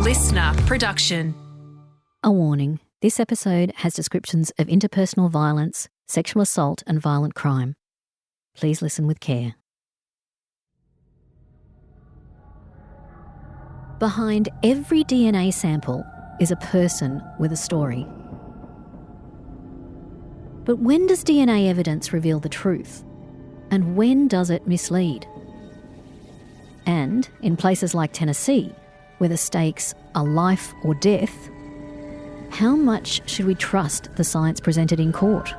LiSTNR production. A warning, this episode has descriptions of interpersonal violence, sexual assault and violent crime. Please listen with care. Behind every DNA sample is a person with a story. But when does DNA evidence reveal the truth? And when does it mislead? And in places like Tennessee, where the stakes are life or death, how much should we trust the science presented in court?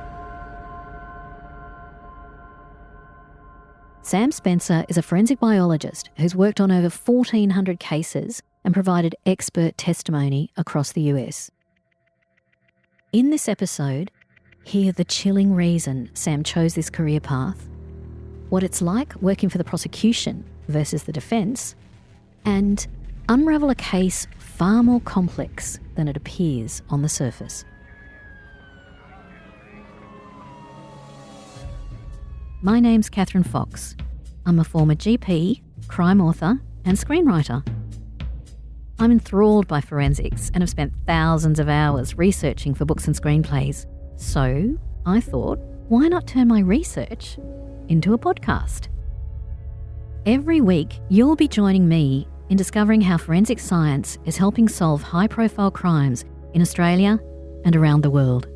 Sam Spencer is a forensic biologist who's worked on over 1,400 cases and provided expert testimony across the US. In this episode, hear the chilling reason Sam chose this career path, what it's like working for the prosecution versus the defence, and unravel a case far more complex than it appears on the surface. My name's Kathryn Fox. I'm a former GP, crime author and screenwriter. I'm enthralled by forensics and have spent thousands of hours researching for books and screenplays. So I thought, why not turn my research into a podcast? Every week, you'll be joining me in discovering how forensic science is helping solve high-profile crimes in Australia and around the world.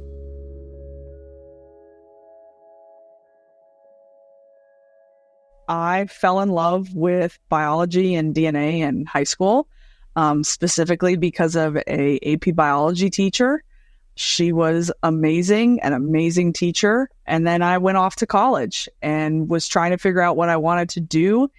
I fell in love with biology and DNA in high school, specifically because of a AP biology teacher. She was amazing, an amazing teacher. And then I went off to college and was trying to figure out what I wanted to do.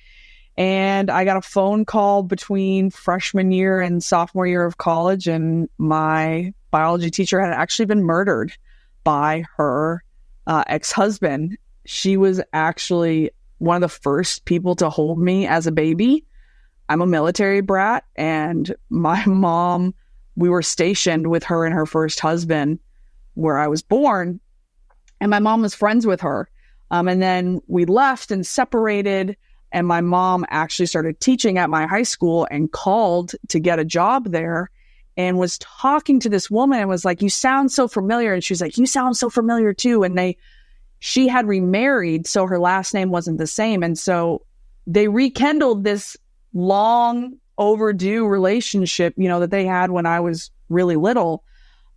And I got a phone call between freshman year and sophomore year of college, and my biology teacher had actually been murdered by her ex-husband. She was actually one of the first people to hold me as a baby. I'm a military brat, and my mom, we were stationed with her and her first husband where I was born, and my mom was friends with her. And then we left and separated, and my mom actually started teaching at my high school and called to get a job there and was talking to this woman and was like, "You sound so familiar." And she was like, "You sound so familiar too." And she had remarried, so her last name wasn't the same. And so they rekindled this long overdue relationship, that they had when I was really little.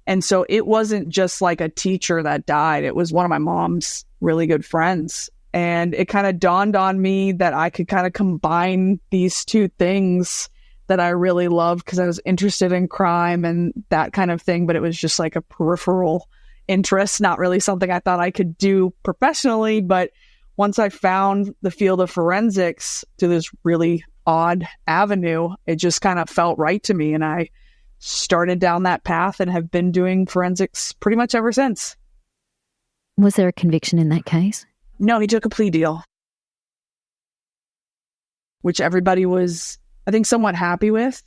And so it wasn't just like a teacher that died. It was one of my mom's really good friends. And it kind of dawned on me that I could kind of combine these two things that I really loved, because I was interested in crime and that kind of thing, but it was just like a peripheral interest, not really something I thought I could do professionally. But once I found the field of forensics to this really odd avenue, it just kind of felt right to me. And I started down that path and have been doing forensics pretty much ever since. Was there a conviction in that case? No, he took a plea deal, which everybody was, I think, somewhat happy with,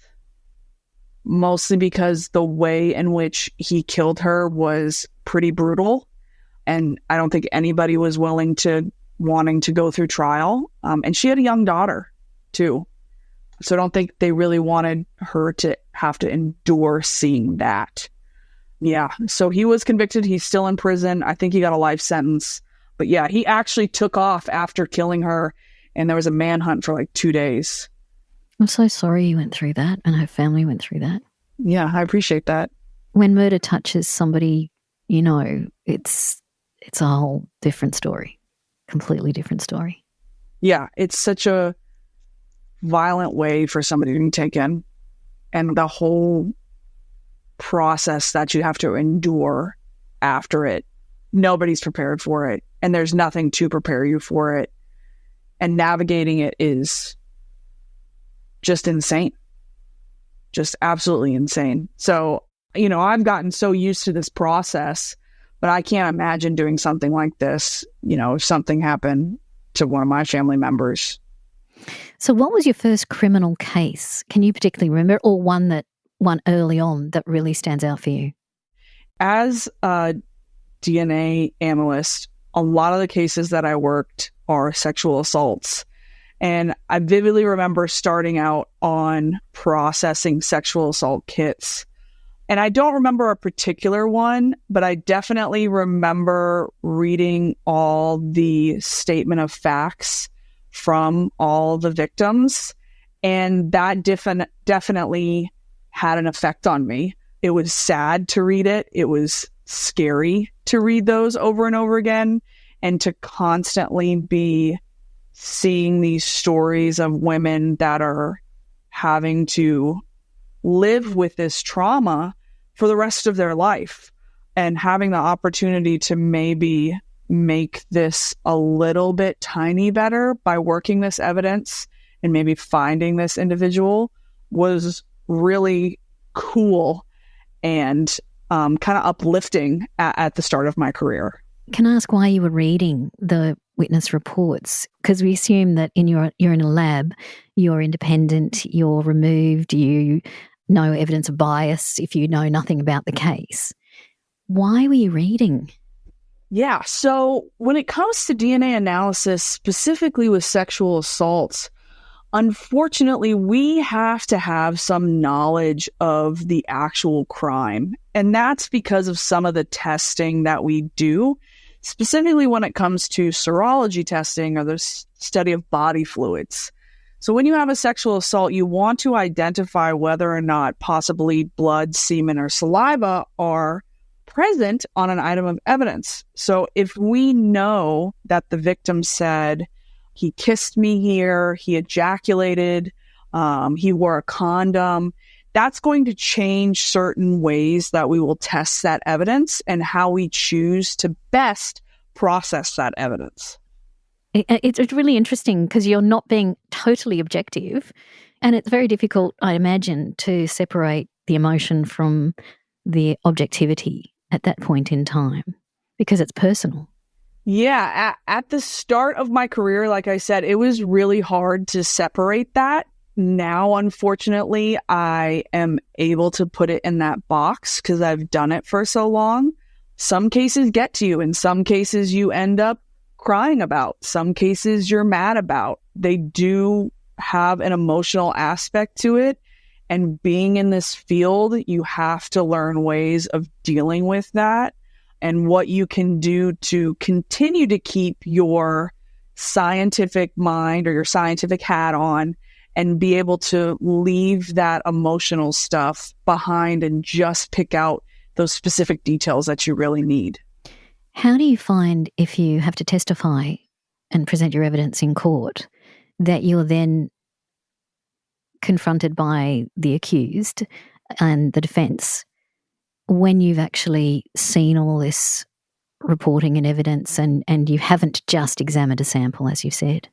mostly because the way in which he killed her was pretty brutal. And I don't think anybody was wanting to go through trial. And she had a young daughter too. So I don't think they really wanted her to have to endure seeing that. Yeah. So he was convicted. He's still in prison. I think he got a life sentence. But yeah, he actually took off after killing her, and there was a manhunt for like 2 days. I'm so sorry you went through that and her family went through that. Yeah, I appreciate that. When murder touches somebody, it's a whole different story. Completely different story. Yeah, it's such a violent way for somebody to be taken, and the whole process that you have to endure after it, nobody's prepared for it, and there's nothing to prepare you for it, and navigating it is just insane, just absolutely insane. So I've gotten so used to this process, but I can't imagine doing something like this if something happened to one of my family members. So what was your first criminal case? Can you particularly remember, or one early on that really stands out for you? As a DNA analyst, a lot of the cases that I worked are sexual assaults. And I vividly remember starting out on processing sexual assault kits. And I don't remember a particular one, but I definitely remember reading all the statement of facts from all the victims. And that definitely had an effect on me. It was sad to read it. It was scary to read those over and over again, and to constantly be seeing these stories of women that are having to live with this trauma for the rest of their life, and having the opportunity to maybe make this a little bit tiny better by working this evidence and maybe finding this individual was really cool and kind of uplifting at the start of my career. Can I ask why you were reading the witness reports? Because we assume that you're in a lab, you're independent, you're removed, you know evidence of bias if you know nothing about the case. Why were you reading? Yeah, so when it comes to DNA analysis, specifically with sexual assaults, unfortunately, we have to have some knowledge of the actual crime. And that's because of some of the testing that we do, specifically when it comes to serology testing or the study of body fluids. So when you have a sexual assault, you want to identify whether or not possibly blood, semen, or saliva are present on an item of evidence. So if we know that the victim said, he kissed me here, he ejaculated, he wore a condom, that's going to change certain ways that we will test that evidence and how we choose to best process that evidence. It's really interesting because you're not being totally objective, and it's very difficult, I imagine, to separate the emotion from the objectivity at that point in time because it's personal. Yeah, at the start of my career, like I said, it was really hard to separate that. Now, unfortunately, I am able to put it in that box because I've done it for so long. Some cases get to you, and some cases you end up crying about. Some cases you're mad about. They do have an emotional aspect to it. And being in this field, you have to learn ways of dealing with that and what you can do to continue to keep your scientific mind or your scientific hat on and be able to leave that emotional stuff behind and just pick out those specific details that you really need. How do you find, if you have to testify and present your evidence in court, that you're then confronted by the accused and the defence when you've actually seen all this reporting and evidence and you haven't just examined a sample, as you said?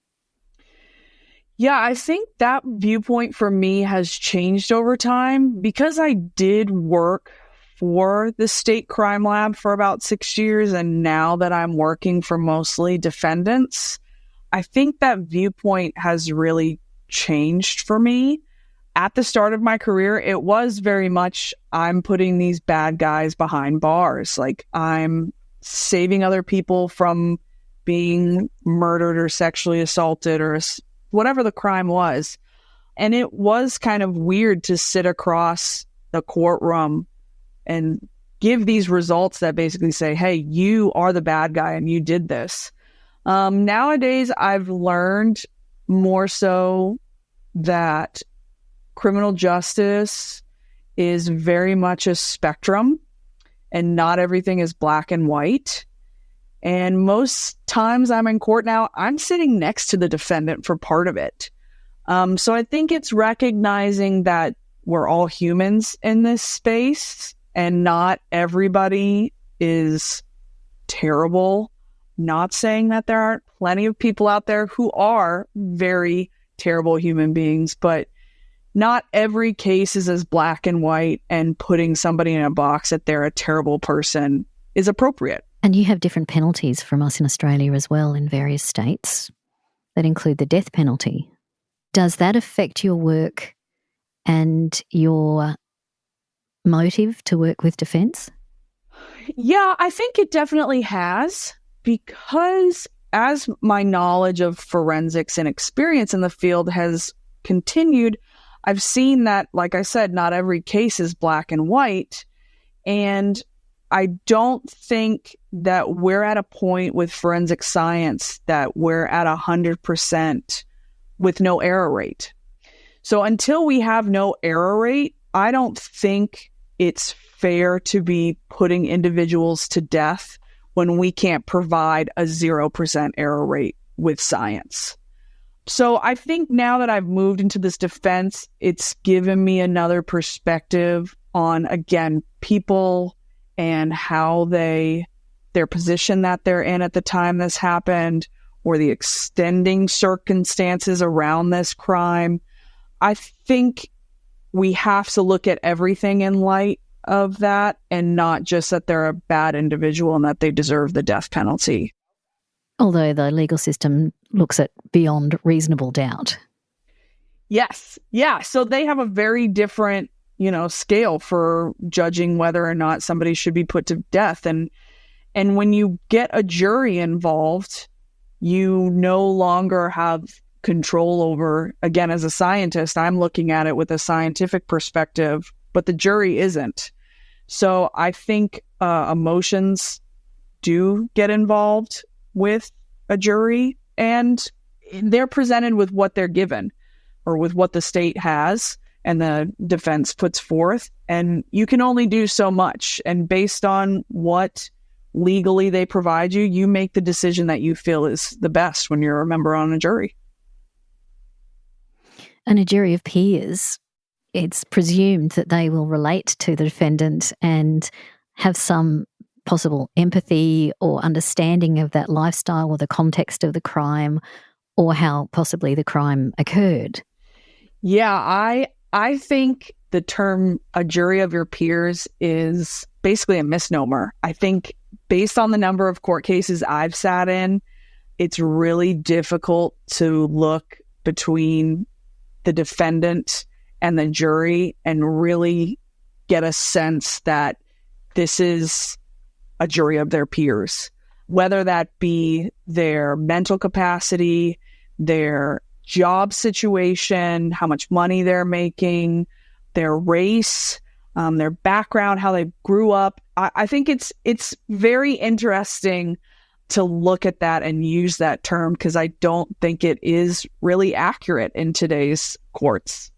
Yeah, I think that viewpoint for me has changed over time because I did work for the state crime lab for about 6 years, and now that I'm working for mostly defendants, I think that viewpoint has really changed for me. At the start of my career, it was very much, I'm putting these bad guys behind bars. Like, I'm saving other people from being murdered or sexually assaulted or whatever the crime was. And it was kind of weird to sit across the courtroom and give these results that basically say, hey, you are the bad guy and you did this. Nowadays, I've learned more so that criminal justice is very much a spectrum and not everything is black and white. And most times I'm in court now, I'm sitting next to the defendant for part of it. So I think it's recognizing that we're all humans in this space and not everybody is terrible. Not saying that there aren't plenty of people out there who are very terrible human beings, but not every case is as black and white, and putting somebody in a box that they're a terrible person is appropriate. And you have different penalties from us in Australia as well in various states that include the death penalty. Does that affect your work and your motive to work with defence? Yeah, I think it definitely has, because as my knowledge of forensics and experience in the field has continued, I've seen that, like I said, not every case is black and white. And I don't think that we're at a point with forensic science that we're at 100% with no error rate. So until we have no error rate, I don't think it's fair to be putting individuals to death when we can't provide a 0% error rate with science. So I think now that I've moved into this defense, it's given me another perspective on, again, people and how their position that they're in at the time this happened, or the extending circumstances around this crime. I think we have to look at everything in light of that and not just that they're a bad individual and that they deserve the death penalty. Although the legal system looks at beyond reasonable doubt. Yes. Yeah. So they have a very different, scale for judging whether or not somebody should be put to death. And when you get a jury involved, you no longer have control over, again, as a scientist, I'm looking at it with a scientific perspective, but the jury isn't. So I think emotions do get involved with a jury, and they're presented with what they're given or with what the state has and the defense puts forth. And you can only do so much. And based on what legally they provide you, you make the decision that you feel is the best when you're a member on a jury. And a jury of peers, it's presumed that they will relate to the defendant and have some possible empathy or understanding of that lifestyle or the context of the crime or how possibly the crime occurred. Yeah, I think the term a jury of your peers is basically a misnomer. I think based on the number of court cases I've sat in, it's really difficult to look between the defendant and the jury and really get a sense that this is a jury of their peers, whether that be their mental capacity, their job situation, how much money they're making, their race, their background, how they grew up. I think it's very interesting to look at that and use that term because I don't think it is really accurate in today's courts.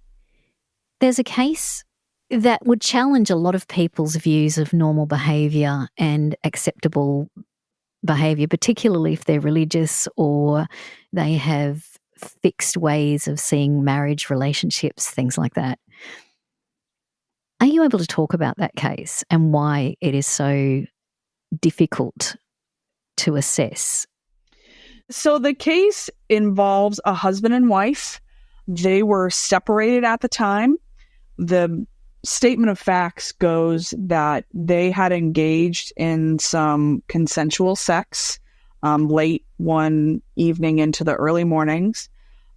There's a case that would challenge a lot of people's views of normal behaviour and acceptable behaviour, particularly if they're religious or they have fixed ways of seeing marriage, relationships, things like that. Are you able to talk about that case and why it is so difficult to assess? So the case involves a husband and wife. They were separated at the time. The statement of facts goes that they had engaged in some consensual sex late one evening into the early mornings.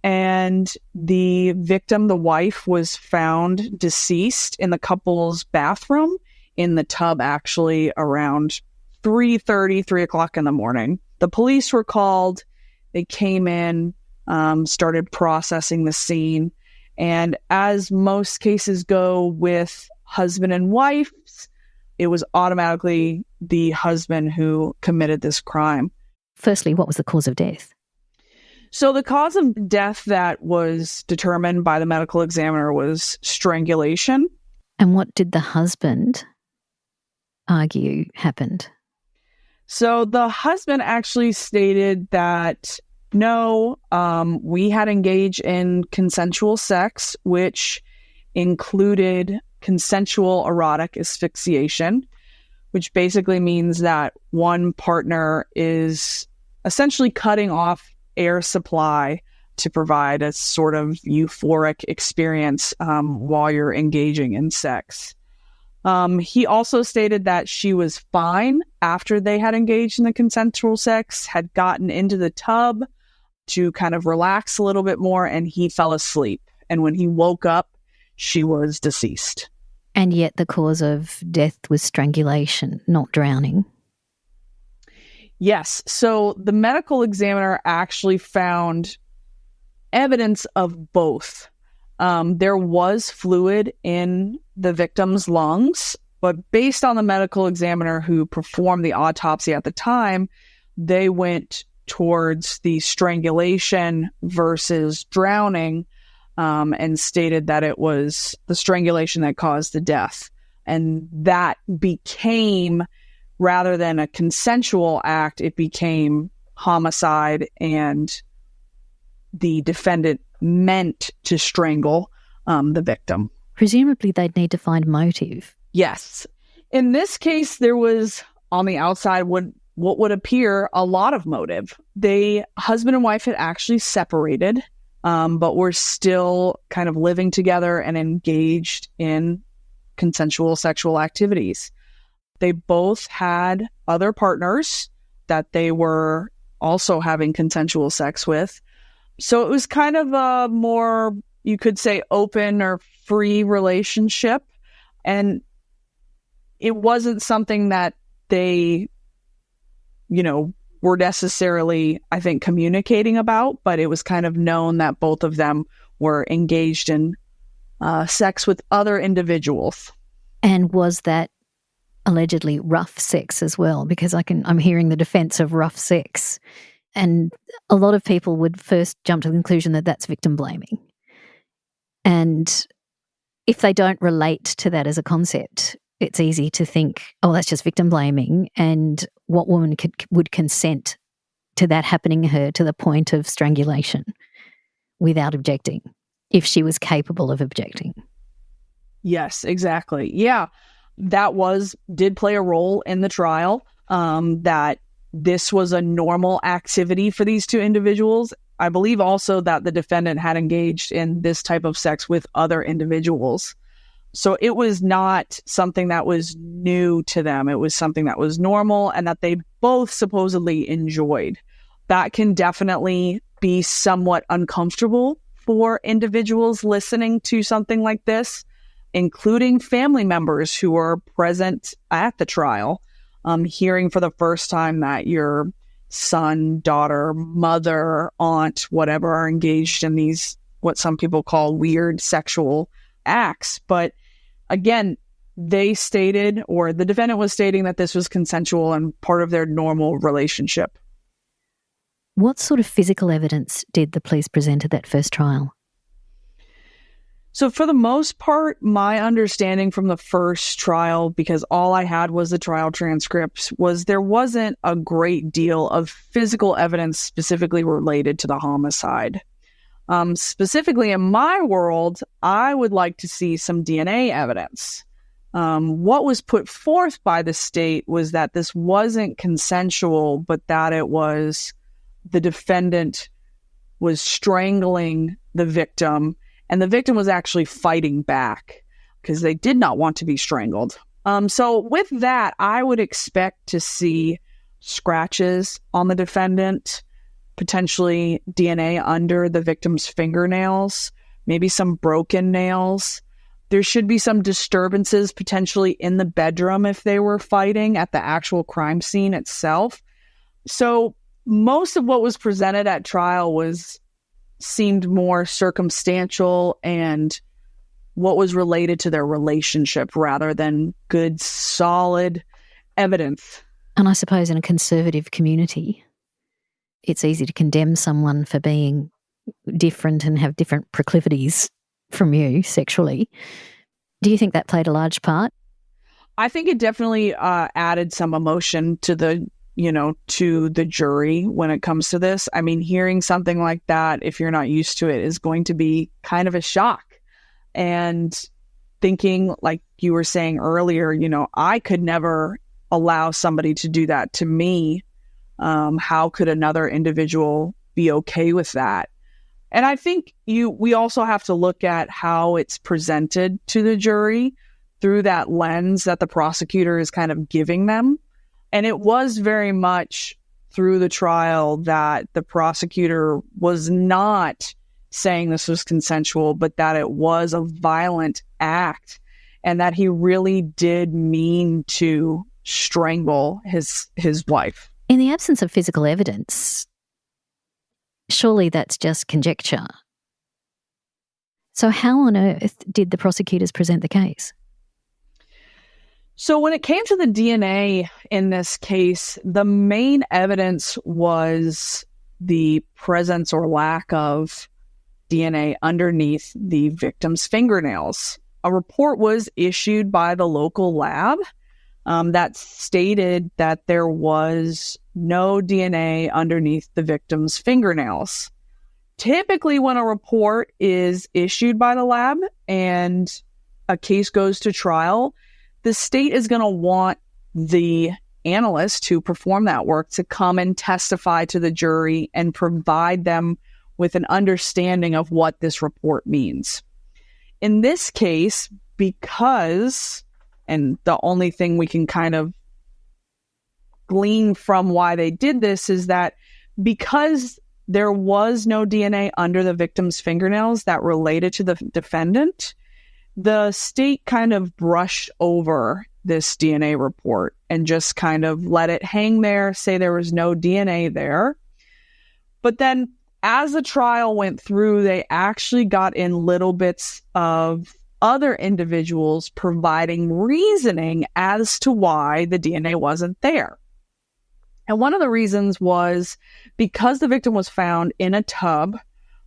And the victim, the wife, was found deceased in the couple's bathroom in the tub, actually around 3:30, 3 o'clock in the morning. The police were called. They came in, started processing the scene. And as most cases go with husband and wives, it was automatically the husband who committed this crime. Firstly, what was the cause of death? So the cause of death that was determined by the medical examiner was strangulation. And what did the husband argue happened? So the husband actually stated that, no, we had engaged in consensual sex, which included consensual erotic asphyxiation, which basically means that one partner is essentially cutting off air supply to provide a sort of euphoric experience while you're engaging in sex. He also stated that she was fine after they had engaged in the consensual sex, had gotten into the tub to kind of relax a little bit more, and he fell asleep. And when he woke up, she was deceased. And yet the cause of death was strangulation, not drowning. Yes. So the medical examiner actually found evidence of both. There was fluid in the victim's lungs, but based on the medical examiner who performed the autopsy at the time, they went towards the strangulation versus drowning, and stated that it was the strangulation that caused the death. And that became, rather than a consensual act, it became homicide, and the defendant meant to strangle the victim. Presumably they'd need to find motive. Yes. In this case, there was, on the outside, what would appear a lot of motive. Husband and wife had actually separated, but were still kind of living together and engaged in consensual sexual activities. They both had other partners that they were also having consensual sex with. So it was kind of a more, you could say, open or free relationship. And it wasn't something that they, were necessarily, I think, communicating about, but it was kind of known that both of them were engaged in sex with other individuals. And was that allegedly rough sex as well? Because I'm hearing the defense of rough sex. And a lot of people would first jump to the conclusion that that's victim blaming. And if they don't relate to that as a concept, it's easy to think, oh, that's just victim blaming. And what woman would consent to that happening to her to the point of strangulation without objecting, if she was capable of objecting? Yes, exactly. Yeah, that did play a role in the trial, that this was a normal activity for these two individuals. I believe also that the defendant had engaged in this type of sex with other individuals. So it was not something that was new to them. It was something that was normal and that they both supposedly enjoyed. That can definitely be somewhat uncomfortable for individuals listening to something like this, including family members who are present at the trial. Hearing for the first time that your son, daughter, mother, aunt, whatever, are engaged in these, what some people call weird sexual acts. But again, they stated, or the defendant was stating, that this was consensual and part of their normal relationship. What sort of physical evidence did the police present at that first trial? So for the most part, my understanding from the first trial, because all I had was the trial transcripts, was there wasn't a great deal of physical evidence specifically related to the homicide. Specifically in my world, I would like to see some DNA evidence. What was put forth by the state was that this wasn't consensual, but that it was the defendant was strangling the victim, and the victim was actually fighting back because they did not want to be strangled. So with that, I would expect to see scratches on the defendant, potentially DNA under the victim's fingernails, maybe some broken nails. There should be some disturbances potentially in the bedroom if they were fighting at the actual crime scene itself. So most of what was presented at trial seemed more circumstantial and what was related to their relationship rather than good, solid evidence. And I suppose in a conservative community, it's easy to condemn someone for being different and have different proclivities from you sexually. Do you think that played a large part? I think it definitely added some emotion to the jury when it comes to this. I mean, hearing something like that, if you're not used to it, is going to be kind of a shock. And thinking, like you were saying earlier, I could never allow somebody to do that to me. How could another individual be okay with that? And I think we also have to look at how it's presented to the jury through that lens that the prosecutor is kind of giving them. And it was very much through the trial that the prosecutor was not saying this was consensual, but that it was a violent act and that he really did mean to strangle his wife. In the absence of physical evidence, surely that's just conjecture. So how on earth did the prosecutors present the case? So when it came to the DNA in this case, the main evidence was the presence or lack of DNA underneath the victim's fingernails. A report was issued by the local lab that stated that there was no DNA underneath the victim's fingernails. Typically, when a report is issued by the lab and a case goes to trial, the state is going to want the analyst who performed that work to come and testify to the jury and provide them with an understanding of what this report means. In this case, because, and the only thing we can kind of glean from why they did this is that because there was no DNA under the victim's fingernails that related to the defendant, the state kind of brushed over this DNA report and just kind of let it hang there, say there was no DNA there. But then as the trial went through, they actually got in little bits of other individuals providing reasoning as to why the DNA wasn't there. And one of the reasons was because the victim was found in a tub,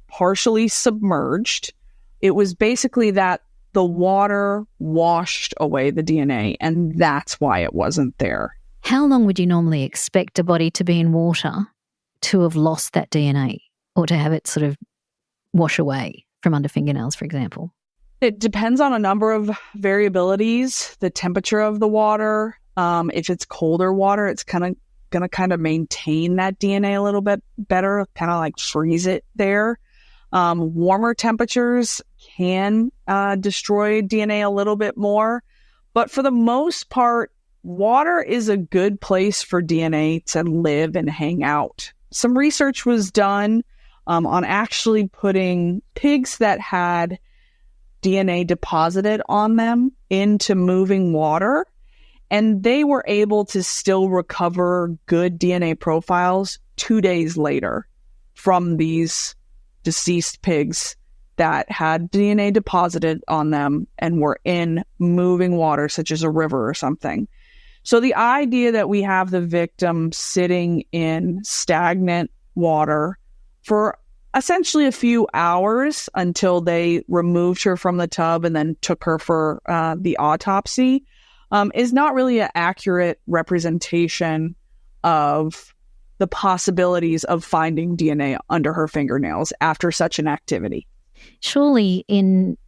partially submerged, it was basically that the water washed away the DNA, and that's why it wasn't there. How long would you normally expect a body to be in water to have lost that DNA or to have it sort of wash away from under fingernails, for example? It depends on a number of variabilities, the temperature of the water. If it's colder water, it's going to maintain that DNA a little bit better, kind of like freeze it there. Warmer temperatures can destroy DNA a little bit more. But for the most part, water is a good place for DNA to live and hang out. Some research was done on actually putting pigs that had DNA deposited on them into moving water, and they were able to still recover good DNA profiles 2 days later from these deceased pigs that had DNA deposited on them and were in moving water, such as a river or something. So the idea that we have the victim sitting in stagnant water for essentially a few hours until they removed her from the tub and then took her for the autopsy is not really an accurate representation of the possibilities of finding DNA under her fingernails after such an activity. Surely in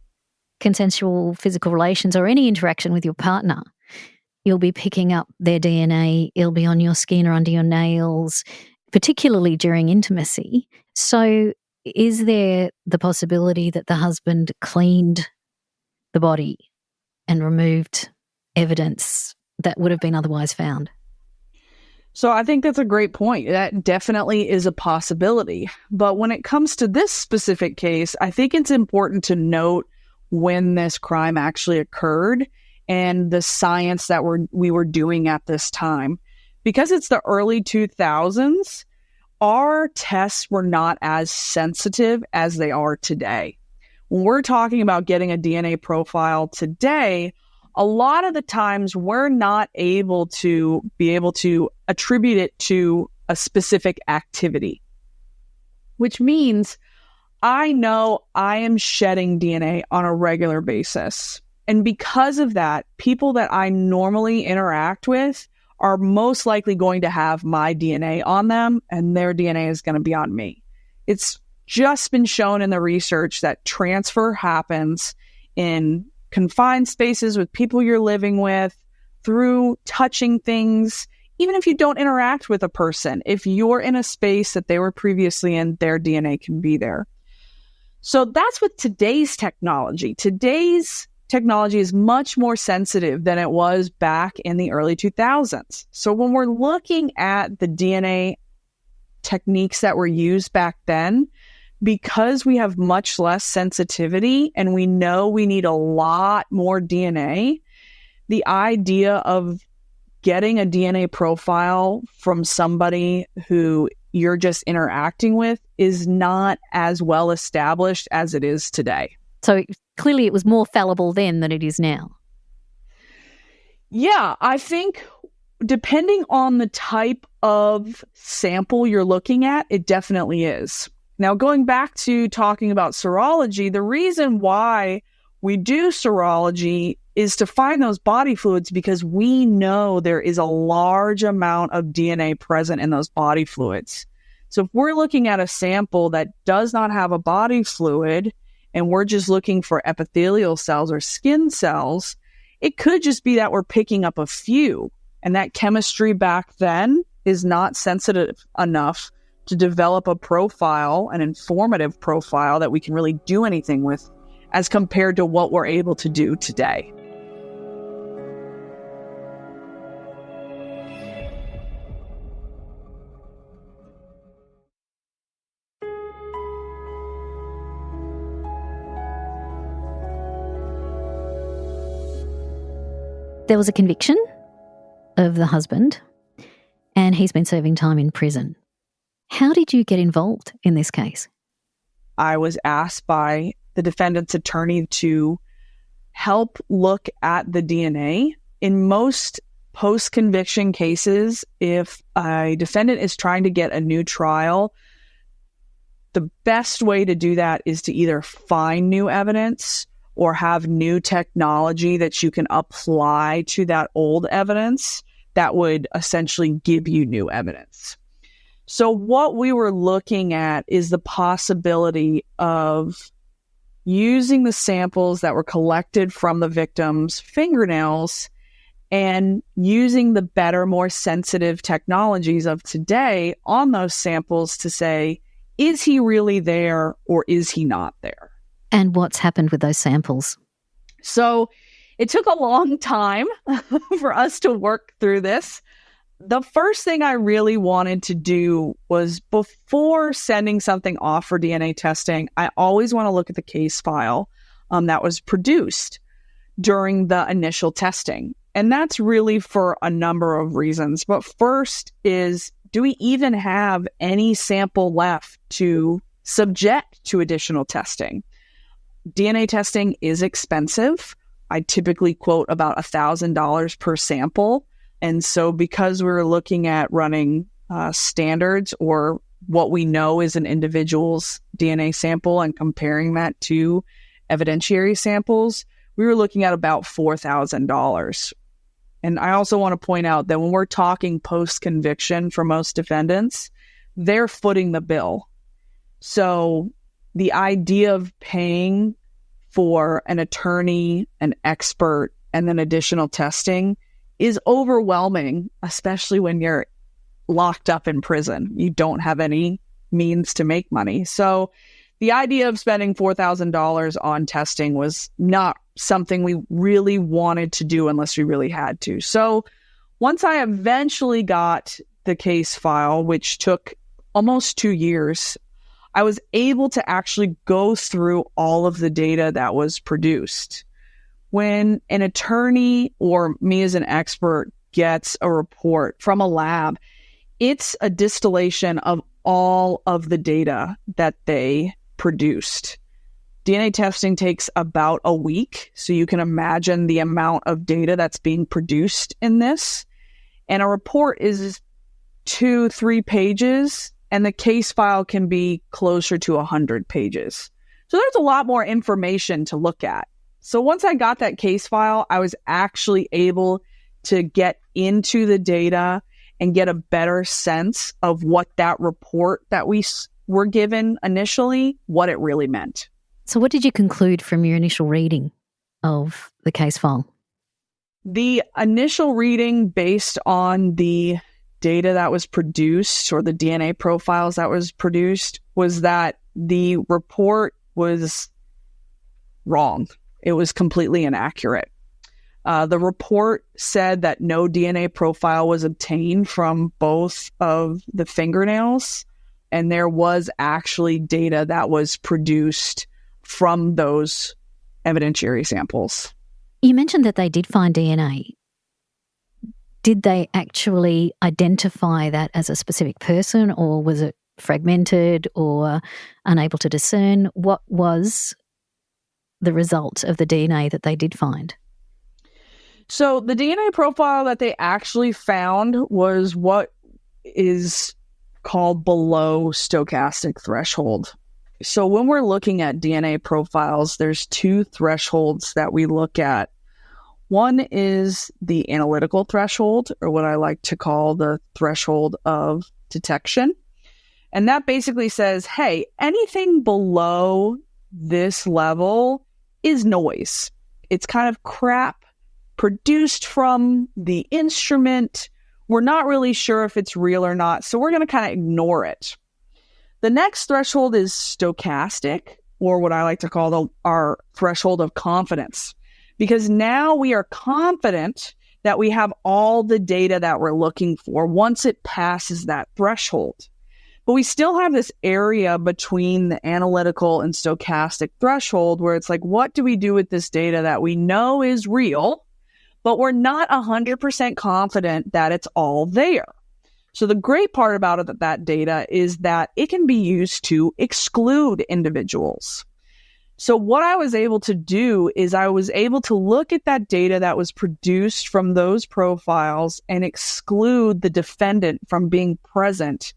consensual physical relations or any interaction with your partner, you'll be picking up their DNA, it'll be on your skin or under your nails, particularly during intimacy. So is there the possibility that the husband cleaned the body and removed evidence that would have been otherwise found? So I think that's a great point. That definitely is a possibility. But when it comes to this specific case, I think it's important to note when this crime actually occurred and the science that we were doing at this time. Because it's the early 2000s, our tests were not as sensitive as they are today. When we're talking about getting a DNA profile today, a lot of the times we're not able to attribute it to a specific activity, which means I know I am shedding DNA on a regular basis. And because of that, people that I normally interact with are most likely going to have my DNA on them, and their DNA is going to be on me. It's just been shown in the research that transfer happens in confined spaces with people you're living with, through touching things, even if you don't interact with a person. If you're in a space that they were previously in, their DNA can be there. So that's with today's technology. Today's technology is much more sensitive than it was back in the early 2000s. So when we're looking at the DNA techniques that were used back then, because we have much less sensitivity and we know we need a lot more DNA, the idea of getting a DNA profile from somebody who you're just interacting with is not as well established as it is today. So clearly it was more fallible then than it is now. Yeah, I think depending on the type of sample you're looking at, it definitely is. Now, going back to talking about serology, the reason why we do serology is to find those body fluids because we know there is a large amount of DNA present in those body fluids. So if we're looking at a sample that does not have a body fluid and we're just looking for epithelial cells or skin cells, it could just be that we're picking up a few. And that chemistry back then is not sensitive enough to develop a profile, an informative profile that we can really do anything with as compared to what we're able to do today. There was a conviction of the husband, and he's been serving time in prison. How did you get involved in this case? I was asked by the defendant's attorney to help look at the DNA. In most post-conviction cases, if a defendant is trying to get a new trial, the best way to do that is to either find new evidence or have new technology that you can apply to that old evidence that would essentially give you new evidence. So what we were looking at is the possibility of using the samples that were collected from the victim's fingernails and using the better, more sensitive technologies of today on those samples to say, is he really there or is he not there? And what's happened with those samples? So it took a long time for us to work through this. The first thing I really wanted to do was before sending something off for DNA testing, I always want to look at the case file that was produced during the initial testing. And that's really for a number of reasons. But first is, do we even have any sample left to subject to additional testing? DNA testing is expensive. I typically quote about $1,000 per sample. And so because we're looking at running standards or what we know is an individual's DNA sample and comparing that to evidentiary samples, we were looking at about $4,000. And I also want to point out that when we're talking post-conviction for most defendants, they're footing the bill. So the idea of paying for an attorney, an expert, and then additional testing is overwhelming, especially when you're locked up in prison. You don't have any means to make money. So the idea of spending $4,000 on testing was not something we really wanted to do unless we really had to. So once I eventually got the case file, which took almost 2 years, I was able to actually go through all of the data that was produced. When an attorney or me as an expert gets a report from a lab, it's a distillation of all of the data that they produced. DNA testing takes about a week, so you can imagine the amount of data that's being produced in this. And a report is 2-3 pages, and the case file can be closer to 100 pages. So there's a lot more information to look at. So once I got that case file, I was actually able to get into the data and get a better sense of what that report that we were given initially, what it really meant. So what did you conclude from your initial reading of the case file? The initial reading based on the data that was produced or the DNA profiles that was produced was that the report was wrong. It was completely inaccurate. The report said that no DNA profile was obtained from both of the fingernails, and there was actually data that was produced from those evidentiary samples. You mentioned that they did find DNA. did they actually identify that as a specific person, or was it fragmented or unable to discern? What was the result of the DNA that they did find? So the DNA profile that they actually found was what is called below stochastic threshold. So when we're looking at DNA profiles, there's two thresholds that we look at. One is the analytical threshold, or what I like to call the threshold of detection. And that basically says, hey, anything below this level is noise. It's kind of crap produced from the instrument. We're not really sure if it's real or not, so we're going to kind of ignore it. The next threshold is stochastic, or what I like to call our threshold of confidence, because now we are confident that we have all the data that we're looking for once it passes that threshold. But we still have this area between the analytical and stochastic threshold where it's like, what do we do with this data that we know is real, but we're not 100% confident that it's all there? So the great part about it, that data is that it can be used to exclude individuals. So what I was able to do is I was able to look at that data that was produced from those profiles and exclude the defendant from being present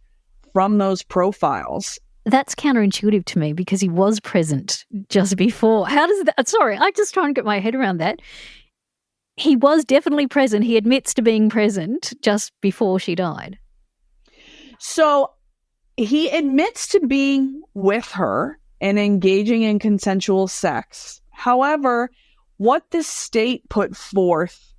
from those profiles. That's counterintuitive to me because he was present just before. How does that? Sorry, I just try and get my head around that. He was definitely present. He admits to being present just before she died. So he admits to being with her and engaging in consensual sex. However, what the state put forth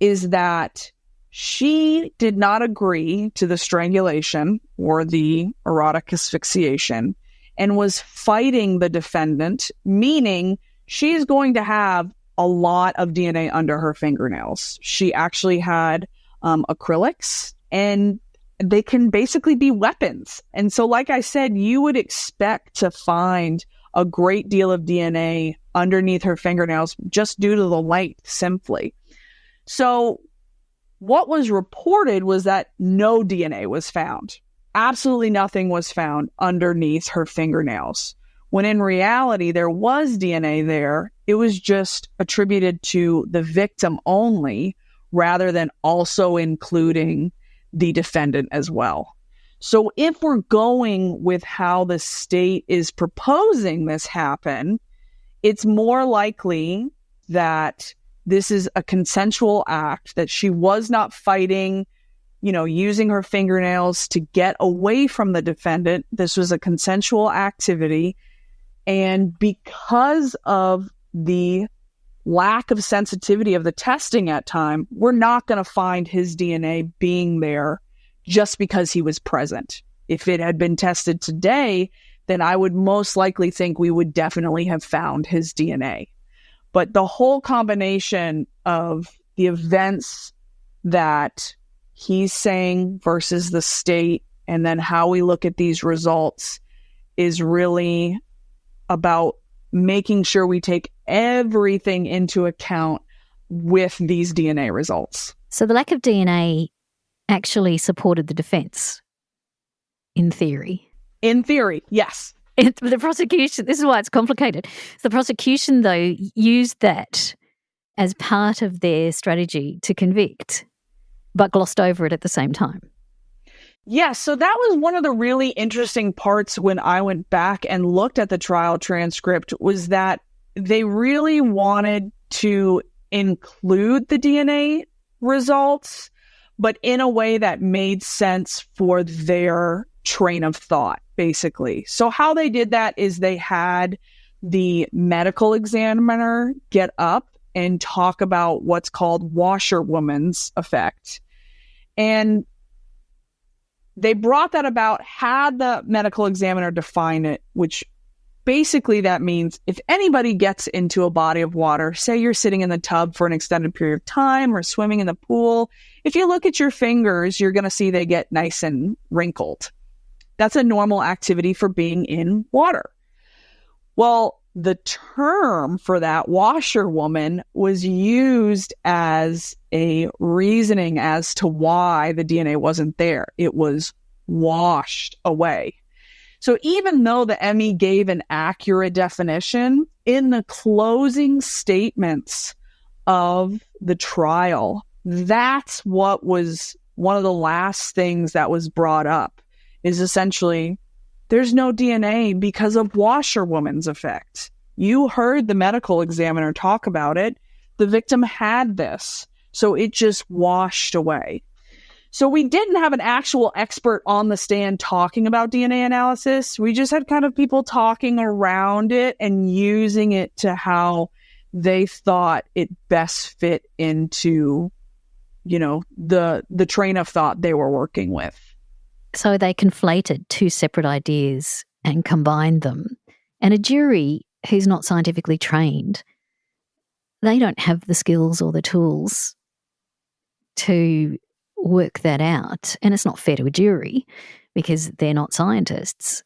is that she did not agree to the strangulation or the erotic asphyxiation and was fighting the defendant, meaning she is going to have a lot of DNA under her fingernails. She actually had acrylics, and they can basically be weapons. And so, like I said, you would expect to find a great deal of DNA underneath her fingernails just due to the light, simply. So what was reported was that no DNA was found. Absolutely nothing was found underneath her fingernails. When in reality, there was DNA there. It was just attributed to the victim only, rather than also including the defendant as well. So if we're going with how the state is proposing this happen, it's more likely that this is a consensual act, that she was not fighting, using her fingernails to get away from the defendant. This was a consensual activity. And because of the lack of sensitivity of the testing at time, we're not going to find his DNA being there just because he was present. If it had been tested today, then I would most likely think we would definitely have found his DNA. But the whole combination of the events that he's saying versus the state, and then how we look at these results, is really about making sure we take everything into account with these DNA results. So the lack of DNA actually supported the defense, in theory. In theory, yes. The prosecution, this is why it's complicated. The prosecution, though, used that as part of their strategy to convict, but glossed over it at the same time. Yeah, so that was one of the really interesting parts when I went back and looked at the trial transcript, was that they really wanted to include the DNA results, but in a way that made sense for their train of thought, basically. So how they did that is they had the medical examiner get up and talk about what's called washerwoman's effect. And they brought that about, had the medical examiner define it, which basically that means if anybody gets into a body of water, say you're sitting in the tub for an extended period of time or swimming in the pool, if you look at your fingers, you're going to see they get nice and wrinkled. That's a normal activity for being in water. Well, the term for that washerwoman was used as a reasoning as to why the DNA wasn't there. It was washed away. So even though the ME gave an accurate definition, in the closing statements of the trial, that's what was one of the last things that was brought up, is essentially, there's no DNA because of washerwoman's effect. You heard the medical examiner talk about it. The victim had this, so it just washed away. So we didn't have an actual expert on the stand talking about DNA analysis. We just had kind of people talking around it and using it to how they thought it best fit into, the train of thought they were working with. So they conflated two separate ideas and combined them. And a jury who's not scientifically trained, they don't have the skills or the tools to work that out. And it's not fair to a jury because they're not scientists.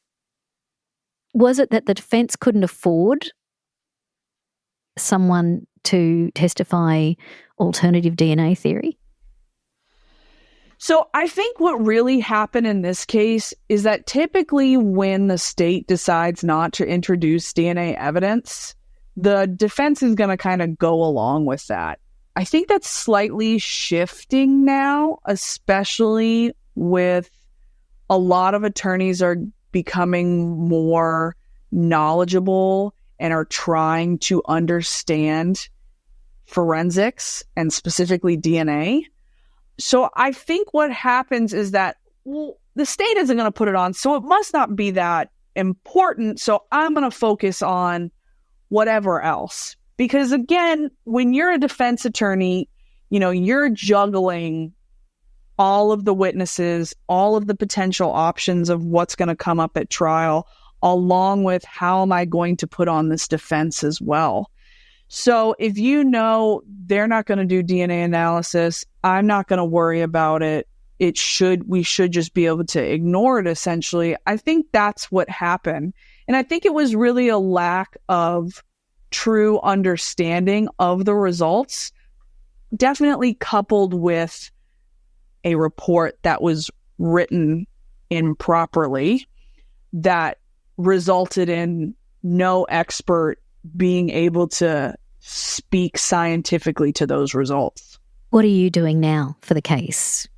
Was it that the defence couldn't afford someone to testify alternative DNA theory? So I think what really happened in this case is that typically when the state decides not to introduce DNA evidence, the defense is going to kind of go along with that. I think that's slightly shifting now, especially with a lot of attorneys are becoming more knowledgeable and are trying to understand forensics and specifically DNA. So I think what happens is that, the state isn't going to put it on, so it must not be that important. So I'm going to focus on whatever else. Because again, when you're a defense attorney, you're juggling all of the witnesses, all of the potential options of what's going to come up at trial, along with how am I going to put on this defense as well. So if they're not going to do DNA analysis, I'm not going to worry about it. We should just be able to ignore it, essentially. I think that's what happened. And I think it was really a lack of true understanding of the results, definitely coupled with a report that was written improperly that resulted in no expert being able to speak scientifically to those results. What are you doing now for the case?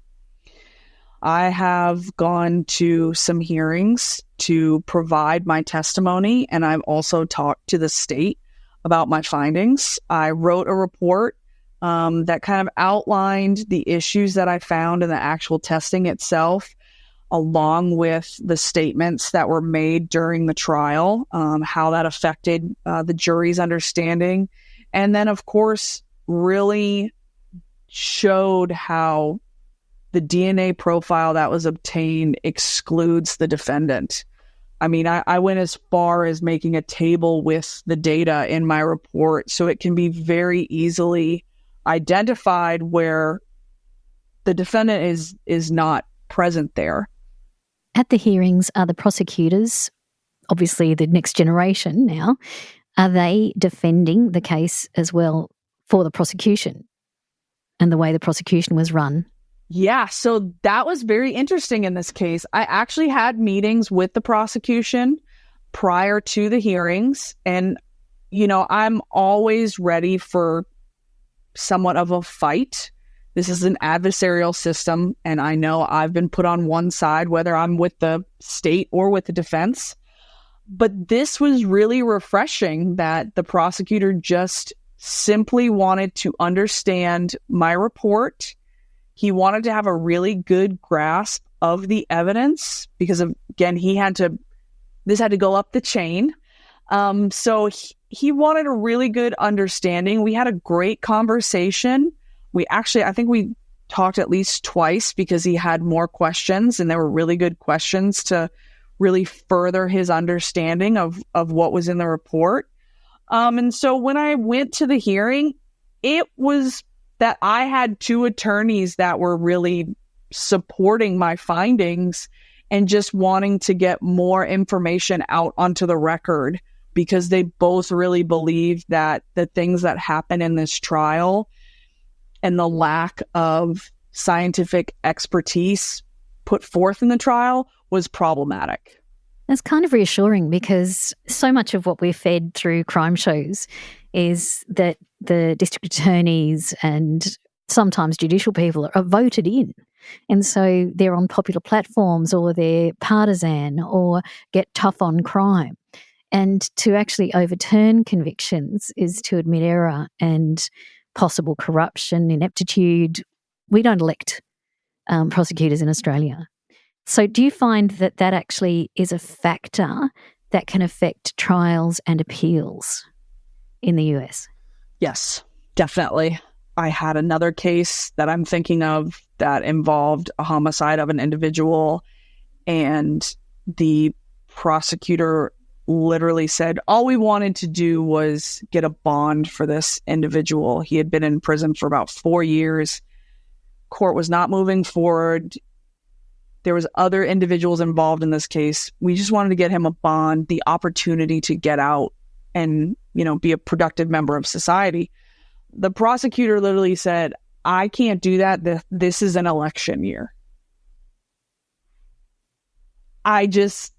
I have gone to some hearings to provide my testimony, and I've also talked to the state about my findings. I wrote a report that kind of outlined the issues that I found in the actual testing itself, along with the statements that were made during the trial, how that affected the jury's understanding. And then, of course, really showed how the DNA profile that was obtained excludes the defendant. I mean, I went as far as making a table with the data in my report so it can be very easily identified where the defendant is not present there. At the hearings, are the prosecutors, obviously the next generation now, are they defending the case as well for the prosecution and the way the prosecution was run? Yeah, so that was very interesting in this case. I actually had meetings with the prosecution prior to the hearings, and, I'm always ready for somewhat of a fight. This is an adversarial system, and I know I've been put on one side, whether I'm with the state or with the defense. But this was really refreshing that the prosecutor just simply wanted to understand my report. He wanted to have a really good grasp of the evidence because, again, this had to go up the chain. So he wanted a really good understanding. We had a great conversation. I think we talked at least twice because he had more questions, and they were really good questions to really further his understanding of what was in the report. And so when I went to the hearing, it was that I had two attorneys that were really supporting my findings and just wanting to get more information out onto the record because they both really believe that the things that happen in this trial and the lack of scientific expertise put forth in the trial was problematic. That's kind of reassuring, because so much of what we're fed through crime shows is that the district attorneys and sometimes judicial people are voted in. And so they're on popular platforms, or they're partisan, or get tough on crime. And to actually overturn convictions is to admit error and possible corruption, ineptitude. We don't elect prosecutors in Australia. So do you find that that actually is a factor that can affect trials and appeals in the US? Yes, definitely. I had another case that I'm thinking of that involved a homicide of an individual, and the prosecutor literally said all we wanted to do was get a bond for this individual. He had been in prison for about 4 years. Court was not moving forward. There was other individuals involved in this case. We just wanted to get him a bond, the opportunity to get out and, be a productive member of society. The prosecutor literally said, I can't do that. This is an election year. It's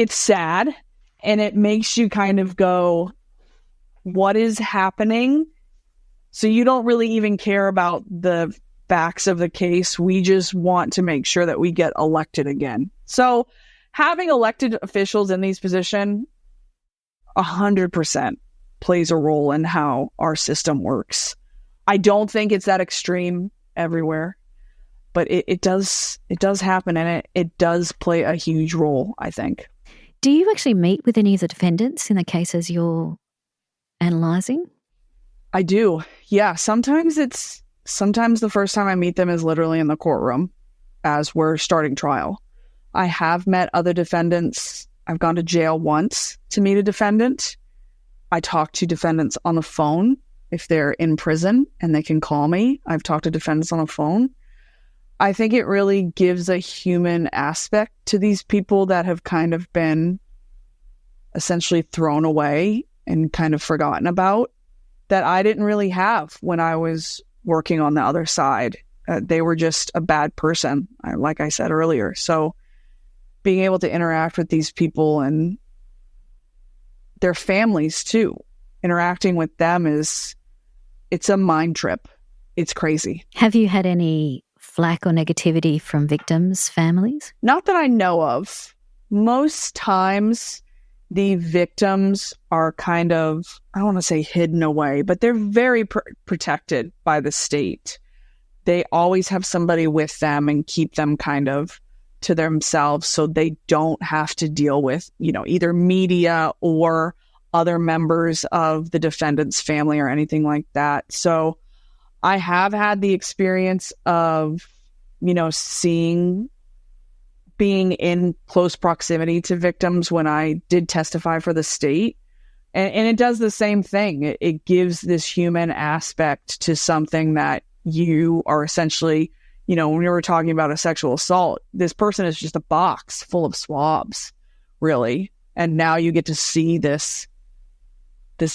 sad, and it makes you kind of go, what is happening? So you don't really even care about the facts of the case. We just want to make sure that we get elected again. So having elected officials in these positions 100% plays a role in how our system works. I don't think it's that extreme everywhere, but it does happen, and it does play a huge role, I think. Do you actually meet with any of the defendants in the cases you're analysing? I do. Yeah. Sometimes the first time I meet them is literally in the courtroom as we're starting trial. I have met other defendants. I've gone to jail once to meet a defendant. I talk to defendants on the phone if they're in prison and they can call me. I've talked to defendants on the phone. I think it really gives a human aspect to these people that have kind of been essentially thrown away and kind of forgotten about, that I didn't really have when I was working on the other side. They were just a bad person, like I said earlier. So being able to interact with these people and their families too, interacting with them it's a mind trip. It's crazy. Have you had any flack or negativity from victims' families? Not that I know of. Most times the victims are kind of, I don't want to say hidden away, but they're very protected by the state. They always have somebody with them and keep them kind of to themselves so they don't have to deal with, either media or other members of the defendant's family or anything like that. So I have had the experience of, being in close proximity to victims when I did testify for the state. And it does the same thing. It gives this human aspect to something that you are essentially, when we were talking about a sexual assault, this person is just a box full of swabs, really. And now you get to see this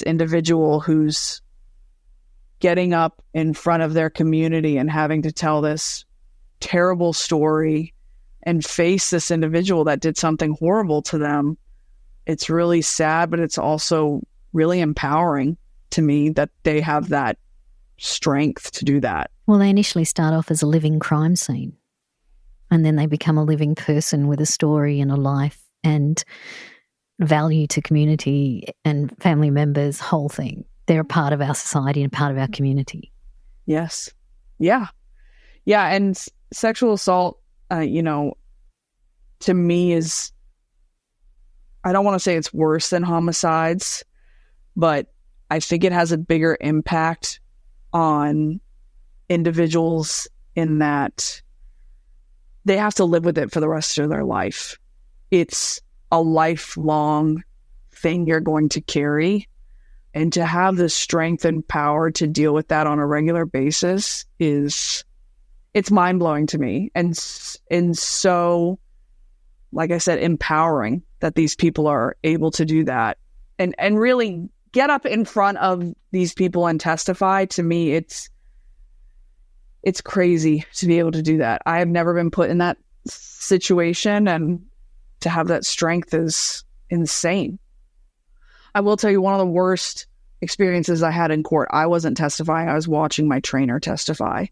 individual who's getting up in front of their community and having to tell this terrible story and face this individual that did something horrible to them. It's really sad, but it's also really empowering to me that they have that strength to do that. Well, they initially start off as a living crime scene, and then they become a living person with a story and a life and value to community and family members, whole thing. They're a part of our society and a part of our community. Yes. Yeah. Yeah. And sexual assault, to me is, I don't want to say it's worse than homicides, but I think it has a bigger impact on individuals in that they have to live with it for the rest of their life. It's a lifelong thing you're going to carry. And to have the strength and power to deal with that on a regular basis it's mind-blowing to me. And so, like I said, empowering that these people are able to do that and really get up in front of these people and testify. To me, it's crazy to be able to do that. I have never been put in that situation, and to have that strength is insane. I will tell you, one of the worst experiences I had in court, I wasn't testifying, I was watching my trainer testify.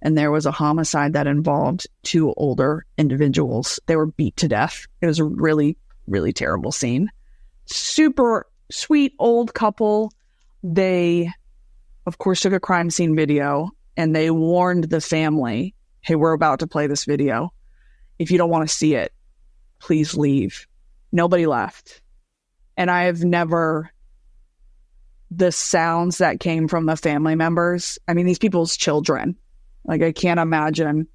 And there was a homicide that involved 2 older individuals. They were beat to death. It was a really, really terrible scene. Super sweet old couple. They, of course, took a crime scene video, and they warned the family, hey, we're about to play this video. If you don't want to see it, please leave. Nobody left. And I have never, the sounds that came from the family members, I mean, these people's children, like, I can't imagine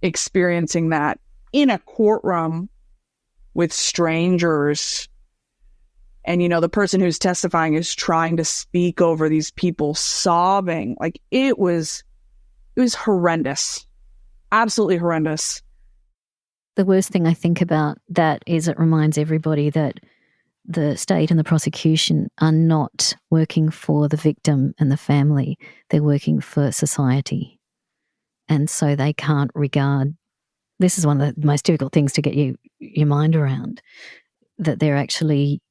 experiencing that in a courtroom with strangers. And, you know, the person who's testifying is trying to speak over these people sobbing. Like, it was horrendous. Absolutely horrendous. The worst thing I think about that is it reminds everybody that the state and the prosecution are not working for the victim and the family. They're working for society. And so they can't regard, this is one of the most difficult things to get your mind around, that they're actually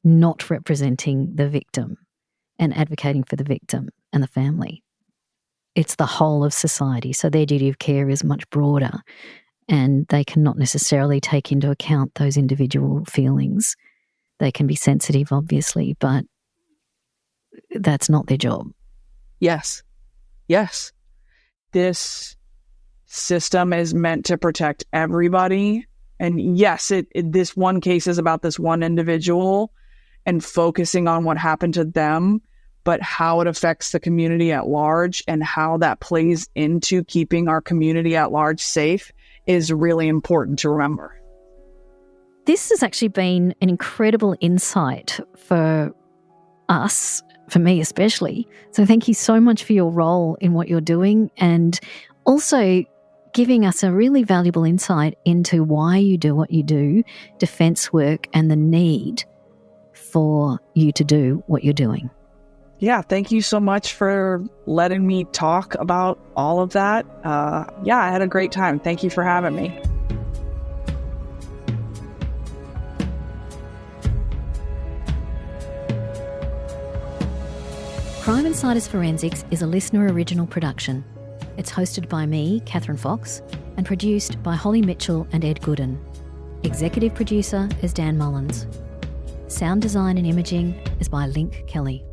not representing the victim and advocating for the victim and the family. It's the whole of society. So their duty of care is much broader, and they cannot necessarily take into account those individual feelings. They can be sensitive, obviously, but that's not their job. Yes. Yes. This system is meant to protect everybody. And yes, this one case is about this one individual and focusing on what happened to them, but how it affects the community at large and how that plays into keeping our community at large safe is really important to remember. This has actually been an incredible insight for us, for me especially. So thank you so much for your role in what you're doing, and also giving us a really valuable insight into why you do what you do, defence work, and the need for you to do what you're doing. Yeah, thank you so much for letting me talk about all of that. Yeah, I had a great time. Thank you for having me. Crime Insiders Forensics is a LiSTNR original production. It's hosted by me, Kathryn Fox, and produced by Holly Mitchell and Ed Gooden. Executive producer is Dan Mullins. Sound design and imaging is by Link Kelly.